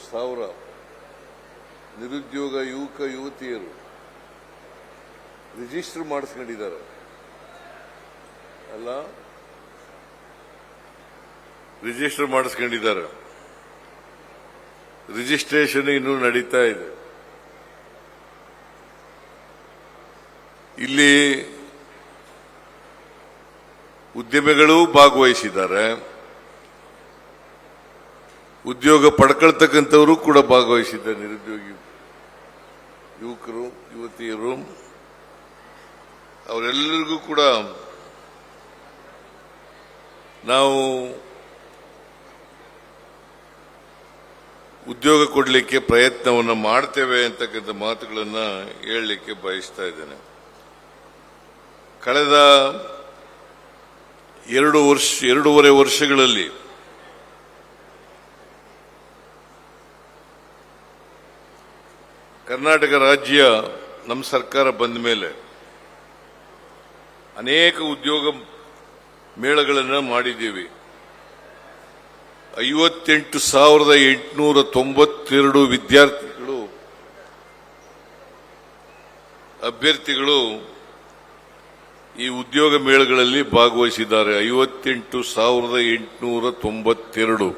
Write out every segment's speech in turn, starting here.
ಸಾವಿರ ನಿರುದ್ಯೋಗ ಯುವಕ ಯುವತಿಯರು ರಿಜಿಸ್ಟರ್ ಮಾಡಿಸ್ಕೊಂಡಿದ್ದಾರೆ. ಅಲ್ಲ, ರಿಜಿಸ್ಟರ್ ಮಾಡಿಸ್ಕೊಂಡಿದ್ದಾರೆ. ರಿಜಿಸ್ಟ್ರೇಷನ್ ಇನ್ನೂ ನಡೀತಾ ಇದೆ. ಇಲ್ಲಿ ಉದ್ಯಮಿಗಳು ಭಾಗವಹಿಸಿದ್ದಾರೆ, ಉದ್ಯೋಗ ಪಡ್ಕೊಳ್ತಕ್ಕಂಥವರು ಕೂಡ ಭಾಗವಹಿಸಿದ್ದಾರೆ. ನಿರುದ್ಯೋಗಿ ಯುವಕರು ಯುವತಿಯರು ಅವರೆಲ್ಲರಿಗೂ ಕೂಡ ನಾವು ಉದ್ಯೋಗ ಕೊಡಲಿಕ್ಕೆ ಪ್ರಯತ್ನವನ್ನು ಮಾಡ್ತೇವೆ ಅಂತಕ್ಕಂಥ ಮಾತುಗಳನ್ನು ಹೇಳಲಿಕ್ಕೆ ಬಯಸ್ತಾ ಇದ್ದೇನೆ. ಕಳೆದ 2.5 ವರ್ಷಗಳಲ್ಲಿ ಕರ್ನಾಟಕ ರಾಜ್ಯ ನಮ್ಮ ಸರ್ಕಾರ ಬಂದ ಮೇಲೆ ಅನೇಕ ಉದ್ಯೋಗ ಮೇಳಗಳನ್ನು ಮಾಡಿದ್ದೀವಿ. 58,892 ವಿದ್ಯಾರ್ಥಿಗಳು ಅಭ್ಯರ್ಥಿಗಳು ಈ ಉದ್ಯೋಗ ಮೇಳಗಳಲ್ಲಿ ಭಾಗವಹಿಸಿದ್ದಾರೆ. 58,892.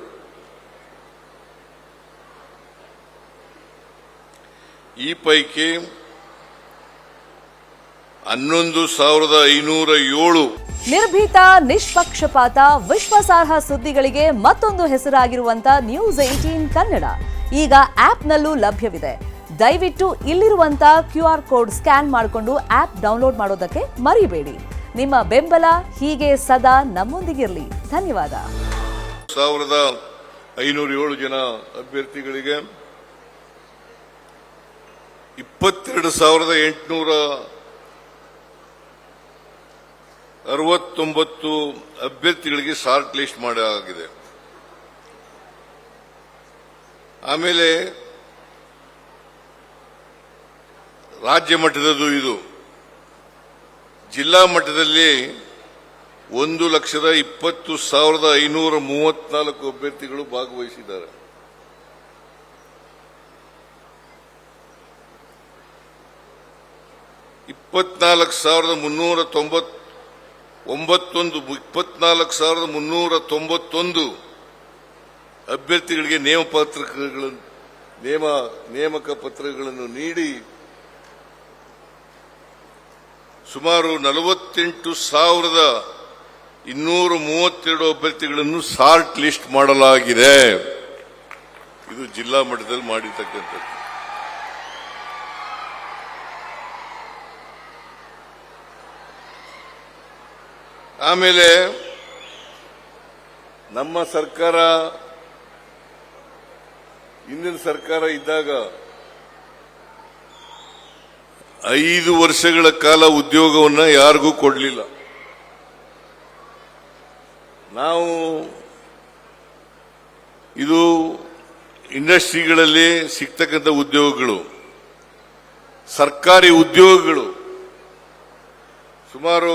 ಈ ಪೈಕಿ 11,507 ನಿರ್ಭೀತ, ನಿಷ್ಪಕ್ಷಪಾತ, ವಿಶ್ವಾಸಾರ್ಹ ಸುದ್ದಿಗಳಿಗೆ ಮತ್ತೊಂದು ಹೆಸರಾಗಿರುವಂತ ನ್ಯೂಸ್ 18 ಕನ್ನಡ ಈಗ ಆಪ್ನಲ್ಲೂ ಲಭ್ಯವಿದೆ. ದಯವಿಟ್ಟು ಇಲ್ಲಿರುವಂತ QR ಕೋಡ್ ಸ್ಕ್ಯಾನ್ ಮಾಡಿಕೊಂಡು ಆಪ್ ಡೌನ್ಲೋಡ್ ಮಾಡೋದಕ್ಕೆ ಮರಿಬೇಡಿ. ನಿಮ್ಮ ಬೆಂಬಲ ಹೀಗೆ ಸದಾ ನಮ್ಮೊಂದಿಗಿರಲಿ. ಧನ್ಯವಾದ. 1,507 ಜನ ಅಭ್ಯರ್ಥಿಗಳಿಗೆ 22,869 ಅಭ್ಯರ್ಥಿಗಳಿಗೆ ಶಾರ್ಟ್ ಲಿಸ್ಟ್ ಮಾಡಲಾಗಿದೆ. ಆಮೇಲೆ ರಾಜ್ಯ ಮಟ್ಟದದು ಇದು. ಜಿಲ್ಲಾ ಮಟ್ಟದಲ್ಲಿ 1,20,534 ಅಭ್ಯರ್ಥಿಗಳು ಭಾಗವಹಿಸಿದ್ದಾರೆ. ,24,391 ಅಭ್ಯರ್ಥಿಗಳಿಗೆ ನೇಮಕ ಪತ್ರಗಳನ್ನು ನೀಡಿ ಸುಮಾರು 48,232 ಅಭ್ಯರ್ಥಿಗಳನ್ನು ಶಾರ್ಟ್ ಲಿಸ್ಟ್ ಮಾಡಲಾಗಿದೆ. ಇದು ಜಿಲ್ಲಾ ಮಟ್ಟದಲ್ಲಿ ಮಾಡಿರ್ತಕ್ಕಂಥದ್ದು. ಆಮೇಲೆ ನಮ್ಮ ಸರ್ಕಾರ, ಹಿಂದಿನ ಸರ್ಕಾರ ಇದ್ದಾಗ 5 ವರ್ಷಗಳ ಕಾಲ ಉದ್ಯೋಗವನ್ನು ಯಾರಿಗೂ ಕೊಡಲಿಲ್ಲ. ನಾವು ಇದು ಇಂಡಸ್ಟ್ರಿಗಳಲ್ಲಿ ಸಿಗ್ತಕ್ಕಂಥ ಉದ್ಯೋಗಗಳು, ಸರ್ಕಾರಿ ಉದ್ಯೋಗಗಳು ಸುಮಾರು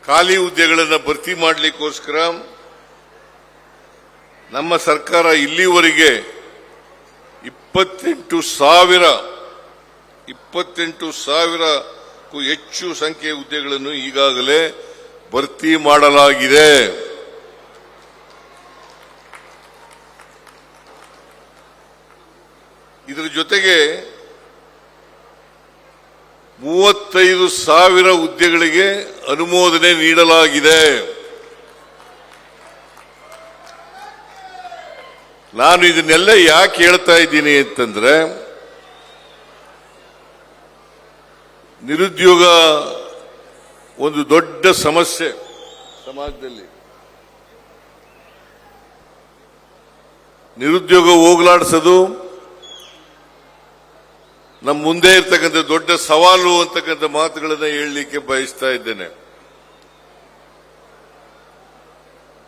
ಖಾಲಿ ಹುದ್ದೆಗಳನ್ನು ಭರ್ತಿ ಮಾಡಲಿಕ್ಕೋಸ್ಕರ ನಮ್ಮ ಸರ್ಕಾರ ಇಲ್ಲಿವರೆಗೆ 28,000ಕ್ಕೂ ಹೆಚ್ಚು ಸಂಖ್ಯೆಯ ಹುದ್ದೆಗಳನ್ನು ಈಗಾಗಲೇ ಭರ್ತಿ ಮಾಡಲಾಗಿದೆ. ಇದರ ಜೊತೆಗೆ 35,000 ಹುದ್ದೆಗಳಿಗೆ ಅನುಮೋದನೆ ನೀಡಲಾಗಿದೆ. ನಾನು ಇದನ್ನೆಲ್ಲ ಯಾಕೆ ಹೇಳ್ತಾ ಇದ್ದೀನಿ ಅಂತಂದ್ರೆ, ನಿರುದ್ಯೋಗ ಒಂದು ದೊಡ್ಡ ಸಮಸ್ಯೆ ಸಮಾಜದಲ್ಲಿ. ನಿರುದ್ಯೋಗ ಹೋಗಲಾಡಿಸೋದು ನಮ್ಮ ಮುಂದೆ ಇರ್ತಕ್ಕಂಥ ದೊಡ್ಡ ಸವಾಲು ಅಂತಕ್ಕಂಥ ಮಾತುಗಳನ್ನು ಹೇಳಲಿಕ್ಕೆ ಬಯಸ್ತಾ ಇದ್ದೇನೆ.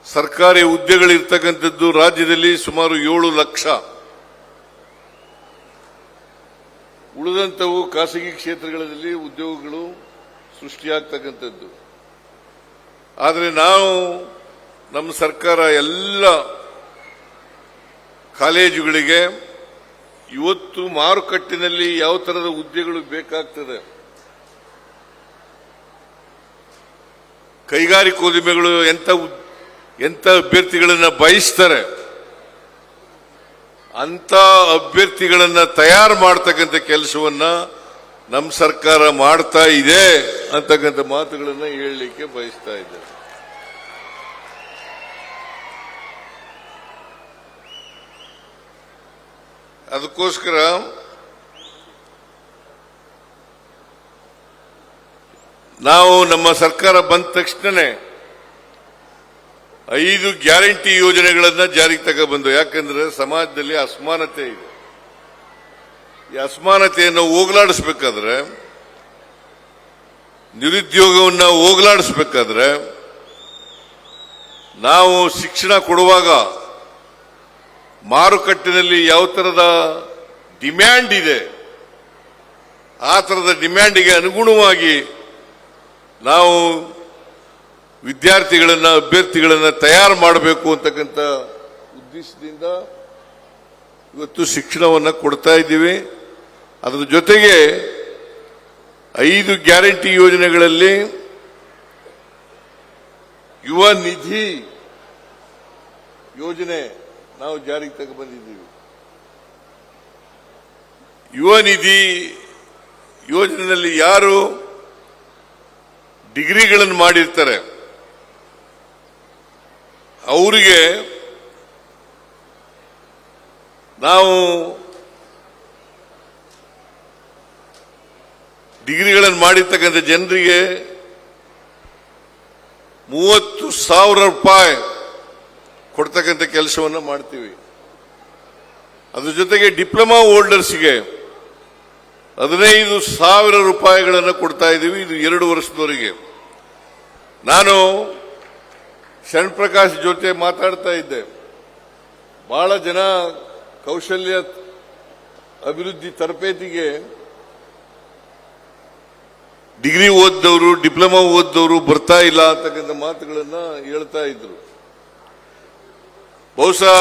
ಸರ್ಕಾರಿ ಹುದ್ದೆಗಳಿರ್ತಕ್ಕಂಥದ್ದು ರಾಜ್ಯದಲ್ಲಿ ಸುಮಾರು 7 ಲಕ್ಷ. ಉಳಿದಂತವು ಖಾಸಗಿ ಕ್ಷೇತ್ರಗಳಲ್ಲಿ ಉದ್ಯೋಗಗಳು ಸೃಷ್ಟಿಯಾಗ್ತಕ್ಕಂಥದ್ದು. ಆದರೆ ನಾವು ನಮ್ಮ ಸರ್ಕಾರ ಎಲ್ಲ ಕಾಲೇಜುಗಳಿಗೆ ಇವತ್ತು ಮಾರುಕಟ್ಟೆನಲ್ಲಿ ಯಾವ ತರದ ಹುದ್ದೆಗಳು ಬೇಕಾಗ್ತದೆ, ಕೈಗಾರಿಕೋದ್ಯಮಿಗಳು ಎಂತ ಅಭ್ಯರ್ಥಿಗಳನ್ನ ಬಯಸ್ತಾರೆ ಅಂತ ಅಭ್ಯರ್ಥಿಗಳನ್ನ ತಯಾರು ಮಾಡತಕ್ಕಂಥ ಕೆಲಸವನ್ನ ನಮ್ಮ ಸರ್ಕಾರ ಮಾಡ್ತಾ ಇದೆ ಅಂತಕ್ಕಂಥ ಮಾತುಗಳನ್ನ ಹೇಳಲಿಕ್ಕೆ ಬಯಸ್ತಾ ಇದ್ದಾರೆ. ಅದಕ್ಕೋಸ್ಕರ ನಾವು ನಮ್ಮ ಸರ್ಕಾರ ಬಂದ ತಕ್ಷಣನೇ 5 ಗ್ಯಾರಂಟಿ ಯೋಜನೆಗಳನ್ನ ಜಾರಿಗೆ ತಗೊಬಂದು. ಯಾಕಂದ್ರೆ ಸಮಾಜದಲ್ಲಿ ಅಸಮಾನತೆ ಇದೆ. ಈ ಅಸಮಾನತೆಯನ್ನು ಹೋಗಲಾಡಿಸಬೇಕಾದ್ರೆ, ನಿರುದ್ಯೋಗವನ್ನು ಹೋಗಲಾಡಿಸಬೇಕಾದ್ರೆ ನಾವು ಶಿಕ್ಷಣ ಕೊಡುವಾಗ ಮಾರುಕಟ್ಟೆಯಲ್ಲಿ ಯಾವ ತರದ ಡಿಮ್ಯಾಂಡ್ ಇದೆ ಆ ತರದ ಡಿಮ್ಯಾಂಡಿಗೆ ಅನುಗುಣವಾಗಿ ನಾವು ವಿದ್ಯಾರ್ಥಿಗಳನ್ನ ಅಭ್ಯರ್ಥಿಗಳನ್ನ ತಯಾರು ಮಾಡಬೇಕು ಅಂತಕ್ಕಂಥ ಉದ್ದೇಶದಿಂದ ಇವತ್ತು ಶಿಕ್ಷಣವನ್ನು ಕೊಡ್ತಾ ಇದ್ದೀವಿ. ಅದರ ಜೊತೆಗೆ 5 ಗ್ಯಾರಂಟಿ ಯೋಜನೆಗಳಲ್ಲಿ ಯುವ ನಿಧಿ ಯೋಜನೆ ನಾವು ಜಾರಿಗೆ ತಗೊಂಡ್ಬಂದಿದ್ದೀವಿ. ಯುವ ನಿಧಿ ಯೋಜನೆಯಲ್ಲಿ ಯಾರು ಡಿಗ್ರಿಗಳನ್ನು ಮಾಡಿರ್ತಾರೆ ಅವರಿಗೆ ನಾವು ಡಿಗ್ರಿಗಳನ್ನು ಮಾಡಿರ್ತಕ್ಕಂಥ ಜನರಿಗೆ 30,000 ರೂಪಾಯಿ ಕೊಡ್ತಕ್ಕಂಥ ಕೆಲಸವನ್ನು ಮಾಡ್ತೀವಿ. ಅದ್ರ ಜೊತೆಗೆ ಡಿಪ್ಲೊಮಾ ಹೋಲ್ಡರ್ಸ್ಗೆ 15,000 ರೂಪಾಯಿಗಳನ್ನು ಕೊಡ್ತಾ ಇದ್ದೀವಿ. ಇದು 2 ವರ್ಷದವರೆಗೆ. ನಾನು ಶರಣ್ ಜೊತೆ ಮಾತಾಡ್ತಾ ಇದ್ದೆ. ಬಹಳ ಜನ ಕೌಶಲ್ಯ ಅಭಿವೃದ್ಧಿ ತರಬೇತಿಗೆ ಡಿಗ್ರಿ ಓದ್ದವರು, ಡಿಪ್ಲೊಮಾ ಓದ್ದವರು ಬರ್ತಾ ಇಲ್ಲ ಅಂತಕ್ಕಂಥ ಮಾತುಗಳನ್ನ ಹೇಳ್ತಾ ಇದ್ರು. ಬಹುಶಃ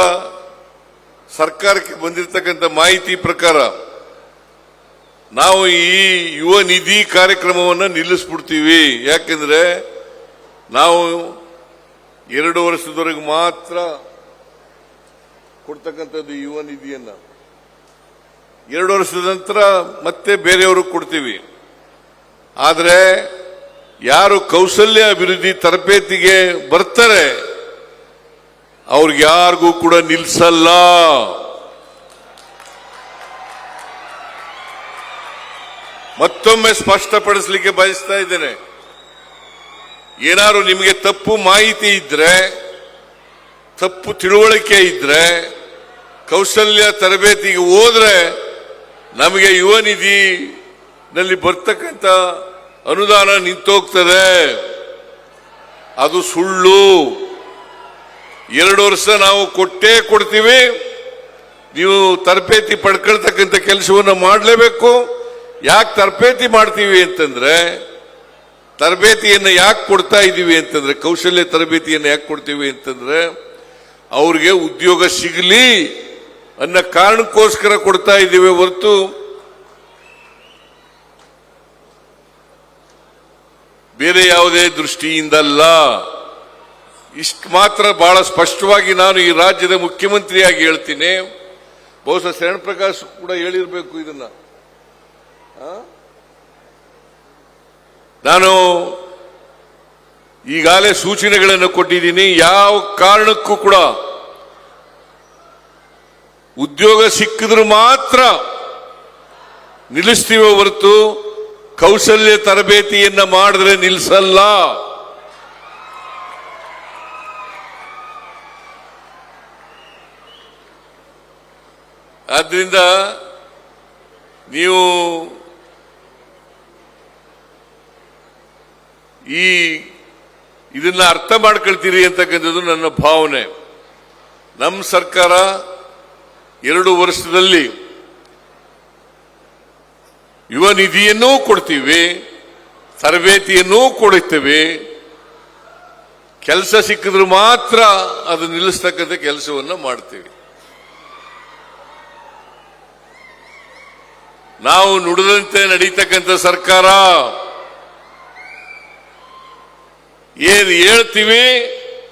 ಸರ್ಕಾರಕ್ಕೆ ಬಂದಿರತಕ್ಕಂಥ ಮಾಹಿತಿ ಪ್ರಕಾರ ನಾವು ಈ ಯುವ ನಿಧಿ ಕಾರ್ಯಕ್ರಮವನ್ನು ನಿಲ್ಲಿಸ್ಬಿಡ್ತೀವಿ. ಯಾಕೆಂದ್ರೆ ನಾವು 2 ವರ್ಷದವರೆಗೆ ಮಾತ್ರ ಕೊಡ್ತಕ್ಕಂಥದ್ದು ಯುವ ನಿಧಿಯನ್ನ. 2 ವರ್ಷದ ನಂತರ ಮತ್ತೆ ಬೇರೆಯವರು ಕೊಡ್ತೀವಿ. ಆದರೆ ಯಾರು ಕೌಶಲ್ಯ ಅಭಿವೃದ್ಧಿ ತರಬೇತಿಗೆ ಬರ್ತಾರೆ ಅವ್ರಿಗೆ ಯಾರಿಗೂ ಕೂಡ ನಿಲ್ಲಿಸಲ್ಲ. ಮತ್ತೊಮ್ಮೆ ಸ್ಪಷ್ಟಪಡಿಸಲಿಕ್ಕೆ ಬಯಸ್ತಾ ಇದ್ದೇನೆ. ಏನಾದ್ರು ನಿಮಗೆ ತಪ್ಪು ಮಾಹಿತಿ ಇದ್ರೆ, ತಪ್ಪು ತಿಳುವಳಿಕೆ ಇದ್ರೆ ಕೌಶಲ್ಯ ತರಬೇತಿಗೆ ಹೋದ್ರೆ ನಮಗೆ ಯುವ ನಿಧಿನಲ್ಲಿ ಬರ್ತಕ್ಕಂಥ ಅನುದಾನ ನಿಂತೋಗ್ತದೆ. ಅದು ಸುಳ್ಳು. 2 ವರ್ಷ ನಾವು ಕೊಟ್ಟೇ ಕೊಡ್ತೀವಿ. ನೀವು ತರಬೇತಿ ಪಡ್ಕೊಳ್ತಕ್ಕಂಥ ಕೆಲಸವನ್ನು ಮಾಡಲೇಬೇಕು. ಯಾಕೆ ತರಬೇತಿ ಮಾಡ್ತೀವಿ ಅಂತಂದ್ರೆ, ತರಬೇತಿಯನ್ನು ಯಾಕೆ ಕೊಡ್ತಾ ಇದ್ದೀವಿ ಅಂತಂದ್ರೆ, ಕೌಶಲ್ಯ ತರಬೇತಿಯನ್ನು ಯಾಕೆ ಕೊಡ್ತೀವಿ ಅಂತಂದ್ರೆ ಅವ್ರಿಗೆ ಉದ್ಯೋಗ ಸಿಗಲಿ ಅನ್ನೋ ಕಾರಣಕ್ಕೋಸ್ಕರ ಕೊಡ್ತಾ ಇದ್ದೀವಿ ಹೊರತು ಬೇರೆ ಯಾವುದೇ ದೃಷ್ಟಿಯಿಂದಲ್ಲ. ಇಷ್ಟು ಮಾತ್ರ ಬಹಳ ಸ್ಪಷ್ಟವಾಗಿ ನಾನು ಈ ರಾಜ್ಯದ ಮುಖ್ಯಮಂತ್ರಿಯಾಗಿ ಹೇಳ್ತೀನಿ. ಬಹುಶಃ ಶರಣ್ ಪ್ರಕಾಶ್ ಕೂಡ ಹೇಳಿರಬೇಕು ಇದನ್ನ. ನಾನು ಈಗಾಗಲೇ ಸೂಚನೆಗಳನ್ನು ಕೊಟ್ಟಿದ್ದೀನಿ. ಯಾವ ಕಾರಣಕ್ಕೂ ಕೂಡ ಉದ್ಯೋಗ ಸಿಕ್ಕಿದ್ರು ಮಾತ್ರ ನಿಲ್ಲಿಸ್ತೀವೋ ಹೊರತು ಕೌಶಲ್ಯ ತರಬೇತಿಯನ್ನ ಮಾಡಿದ್ರೆ ನಿಲ್ಲಿಸಲ್ಲ. ಆದ್ರಿಂದ ನೀವು ಇದನ್ನ ಅರ್ಥ ಮಾಡ್ಕೊಳ್ತೀರಿ ಅಂತಕ್ಕಂಥದ್ದು ನನ್ನ ಭಾವನೆ. ನಮ್ಮ ಸರ್ಕಾರ 2 ವರ್ಷದಲ್ಲಿ ಯುವ ನಿಧಿಯನ್ನೂ ಕೊಡ್ತೀವಿ, ತರಬೇತಿಯನ್ನೂ ಕೊಡುತ್ತೇವೆ. ಕೆಲಸ ಸಿಕ್ಕಿದ್ರೆ ಮಾತ್ರ ಅದು ನಿಲ್ಲಿಸ್ತಕ್ಕಂಥ ಕೆಲಸವನ್ನು ಮಾಡ್ತೇವೆ. ನಾವು ನುಡಿದಂತೆ ನಡೀತಕ್ಕಂಥ ಸರ್ಕಾರ. ಏನ್ ಹೇಳ್ತೀವಿ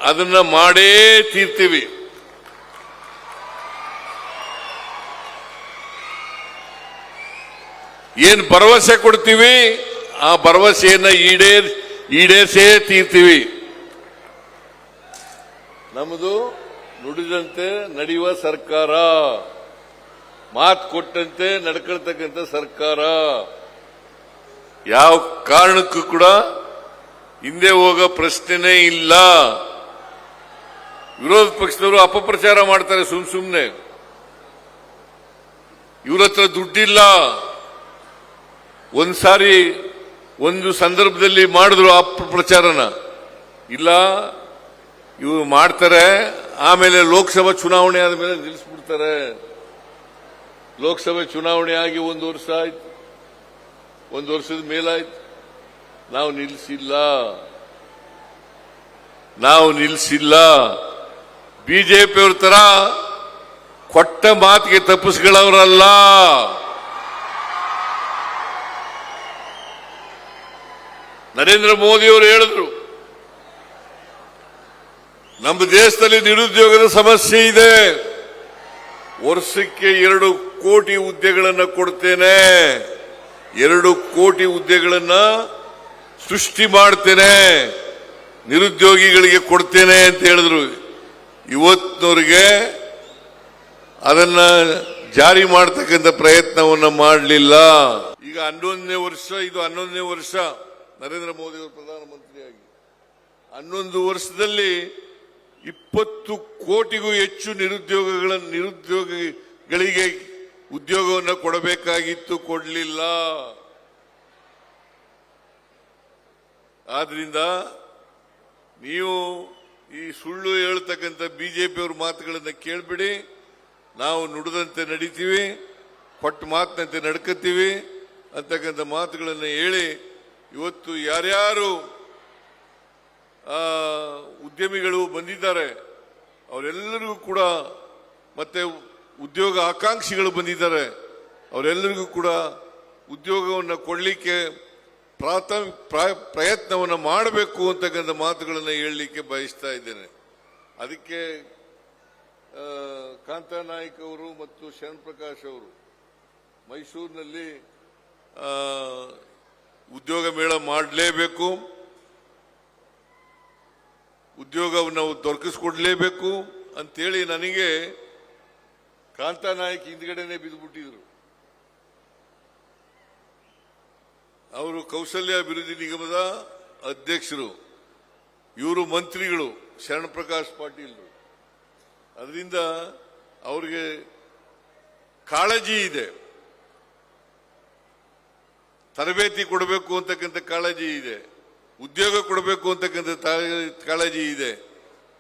ಅದನ್ನ ಮಾಡೇ ತೀರ್ತೀವಿ. ಏನ್ ಭರವಸೆ ಕೊಡ್ತೀವಿ ಆ ಭರವಸೆಯನ್ನ ಈಡೇರಿಸೇ ತೀರ್ತೀವಿ. ನಮ್ಮದು ನುಡಿದಂತೆ ನಡೆಯುವ ಸರ್ಕಾರ, ಮಾತು ಕೊಟ್ಟಂತೆ ನಡ್ಕೊಳ್ತಕ್ಕಂಥ ಸರ್ಕಾರ. ಯಾವ ಕಾರಣಕ್ಕೂ ಕೂಡ ಹಿಂದೆ ಹೋಗೋ ಪ್ರಶ್ನೆನೇ ಇಲ್ಲ. ವಿರೋಧ ಪಕ್ಷದವರು ಅಪಪ್ರಚಾರ ಮಾಡ್ತಾರೆ ಸುಮ್ನೆ. ಇವ್ರ ಹತ್ರ ದುಡ್ಡಿಲ್ಲ. ಒಂದ್ಸಾರಿ ಒಂದು ಸಂದರ್ಭದಲ್ಲಿ ಮಾಡಿದ್ರು ಅಪಪ್ರಚಾರನ. ಇಲ್ಲ ಇವರು ಮಾಡ್ತಾರೆ, ಆಮೇಲೆ ಲೋಕಸಭಾ ಚುನಾವಣೆ ಆದ್ಮೇಲೆ ನಿಲ್ಲಿಸ್ಬಿಡ್ತಾರೆ. ಲೋಕಸಭೆ ಚುನಾವಣೆ ಆಗಿ 1 ವರ್ಷ ಆಯ್ತು, 1 ವರ್ಷದ ಮೇಲಾಯ್ತು. ನಾವು ನಿಲ್ಲಿಸಿಲ್ಲ. ಬಿಜೆಪಿಯವ್ರ ತರ ಕೊಟ್ಟ ಮಾತಿಗೆ ತಪ್ಪಿಸ್ಗಳವರಲ್ಲ. ನರೇಂದ್ರ ಮೋದಿಯವರು ಹೇಳಿದ್ರು, ನಮ್ಮ ದೇಶದಲ್ಲಿ ನಿರುದ್ಯೋಗದ ಸಮಸ್ಯೆ ಇದೆ, ವರ್ಷಕ್ಕೆ 2 ಕೋಟಿ ಹುದ್ದೆಗಳನ್ನು ಕೊಡ್ತೇನೆ, 2 ಕೋಟಿ ಹುದ್ದೆಗಳನ್ನ ಸೃಷ್ಟಿ ಮಾಡ್ತೇನೆ, ನಿರುದ್ಯೋಗಿಗಳಿಗೆ ಕೊಡ್ತೇನೆ ಅಂತ ಹೇಳಿದ್ರು. ಇವತ್ತಿನವರೆಗೆ ಅದನ್ನ ಜಾರಿ ಮಾಡತಕ್ಕಂಥ ಪ್ರಯತ್ನವನ್ನ ಮಾಡಲಿಲ್ಲ. ಈಗ 11ನೇ ವರ್ಷ, ಇದು 11ನೇ ವರ್ಷ ನರೇಂದ್ರ ಮೋದಿ ಅವರು ಪ್ರಧಾನಮಂತ್ರಿಯಾಗಿ. 11 ವರ್ಷದಲ್ಲಿ 20 ಕೋಟಿಗೂ ಹೆಚ್ಚು ನಿರುದ್ಯೋಗಿಗಳಿಗೆ ಉದ್ಯೋಗವನ್ನು ಕೊಡಬೇಕಾಗಿತ್ತು, ಕೊಡಲಿಲ್ಲ. ಆದ್ರಿಂದ ನೀವು ಈ ಸುಳ್ಳು ಹೇಳ್ತಕ್ಕಂಥ ಬಿಜೆಪಿಯವ್ರ ಮಾತುಗಳನ್ನು ಕೇಳ್ಬಿಡಿ. ನಾವು ನುಡಿದಂತೆ ನಡೀತೀವಿ, ಕೊಟ್ಟ ಮಾತಿನಂತೆ ನಡ್ಕತ್ತೀವಿ ಅಂತಕ್ಕಂಥ ಮಾತುಗಳನ್ನು ಹೇಳಿ ಇವತ್ತು ಯಾರ್ಯಾರು ಉದ್ಯಮಿಗಳು ಬಂದಿದ್ದಾರೆ ಅವರೆಲ್ಲರಿಗೂ ಕೂಡ, ಮತ್ತೆ ಉದ್ಯೋಗ ಆಕಾಂಕ್ಷಿಗಳು ಬಂದಿದ್ದಾರೆ ಅವರೆಲ್ಲರಿಗೂ ಕೂಡ ಉದ್ಯೋಗವನ್ನು ಕೊಡಲಿಕ್ಕೆ ಪ್ರಯತ್ನವನ್ನು ಮಾಡಬೇಕು ಅಂತಕ್ಕಂಥ ಮಾತುಗಳನ್ನು ಹೇಳಲಿಕ್ಕೆ ಬಯಸ್ತಾ ಇದ್ದೇನೆ. ಅದಕ್ಕೆ ಕಾಂತಾನಾಯ್ಕ ಅವರು ಮತ್ತು ಶರಣ್ ಪ್ರಕಾಶ್ ಅವರು ಮೈಸೂರಿನಲ್ಲಿ ಉದ್ಯೋಗ ಮೇಳ ಮಾಡಲೇಬೇಕು, ಉದ್ಯೋಗವನ್ನು ದೊರಕಿಸ್ಕೊಡ್ಲೇಬೇಕು ಅಂತೇಳಿ ನನಗೆ ಕಾಂತಾನಾಯ್ಕ ಹಿಂದ್ಗಡೆನೆ ಬಿದ್ದುಬಿಟ್ಟಿದ್ರು. ಅವರು ಕೌಶಲ್ಯ ಅಭಿವೃದ್ಧಿ ನಿಗಮದ ಅಧ್ಯಕ್ಷರು, ಇವರು ಮಂತ್ರಿಗಳು ಶರಣ್ ಪ್ರಕಾಶ್ ಪಾಟೀಲ್. ಅದರಿಂದ ಅವರಿಗೆ ಕಾಳಜಿ ಇದೆ, ತರಬೇತಿ ಕೊಡಬೇಕು ಅಂತಕ್ಕಂಥ ಕಾಳಜಿ ಇದೆ, ಉದ್ಯೋಗ ಕೊಡಬೇಕು ಅಂತಕ್ಕಂಥ ಕಾಳಜಿ ಇದೆ.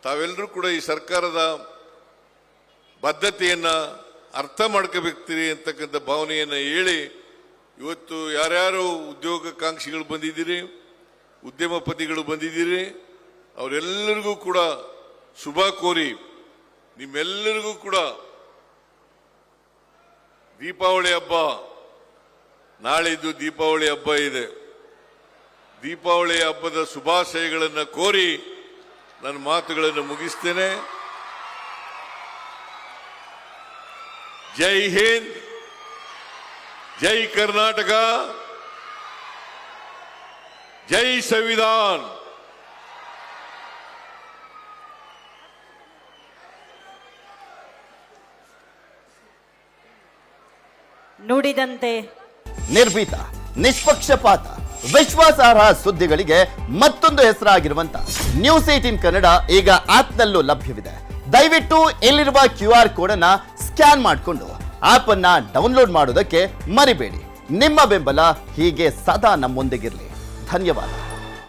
ತಾವೆಲ್ಲರೂ ಕೂಡ ಈ ಸರ್ಕಾರದ ಬದ್ಧತೆಯನ್ನ ಅರ್ಥ ಮಾಡ್ಕೋಬೇಕ್ತೀರಿ ಅಂತಕ್ಕಂಥ ಭಾವನೆಯನ್ನ ಹೇಳಿ ಇವತ್ತು ಯಾರ್ಯಾರು ಉದ್ಯೋಗಾಕಾಂಕ್ಷಿಗಳು ಬಂದಿದ್ದೀರಿ, ಉದ್ಯಮಪತಿಗಳು ಬಂದಿದ್ದೀರಿ, ಅವರೆಲ್ಲರಿಗೂ ಕೂಡ ಶುಭ ಕೋರಿ ನಿಮ್ಮೆಲ್ಲರಿಗೂ ಕೂಡ ದೀಪಾವಳಿ ಹಬ್ಬ, ನಾಳಿದ್ದು ದೀಪಾವಳಿ ಹಬ್ಬ ಇದೆ. ದೀಪಾವಳಿ ಹಬ್ಬದ ಶುಭಾಶಯಗಳನ್ನು ಕೋರಿ ನನ್ನ ಮಾತುಗಳನ್ನು ಮುಗಿಸ್ತೇನೆ. ಜೈ ಹಿಂದ್, ಜೈ ಕರ್ನಾಟಕ, ಜೈ ಸಂವಿಧಾನ್. ನುಡಿದಂತೆ ನಿರ್ಭೀತ, ನಿಷ್ಪಕ್ಷಪಾತ, ವಿಶ್ವಾಸಾರ್ಹ ಸುದ್ದಿಗಳಿಗೆ ಮತ್ತೊಂದು ಹೆಸರಾಗಿರುವಂತ ನ್ಯೂಸ್ 18 ಕನ್ನಡ ಈಗ ಆಪ್ನಲ್ಲೂ ಲಭ್ಯವಿದೆ. ದಯವಿಟ್ಟು ಇಲ್ಲಿರುವ QR ಕೋಡ್ ಅನ್ನ ಸ್ಕ್ಯಾನ್ ಮಾಡಿಕೊಂಡು ಆಪ್ ಅನ್ನ ಡೌನ್ಲೋಡ್ ಮಾಡೋದಕ್ಕೆ ಮರಿಬೇಡಿ. ನಿಮ್ಮ ಬೆಂಬಲ ಹೀಗೆ ಸದಾ ನಮ್ಮೊಂದಿಗಿರಲಿ. ಧನ್ಯವಾದ.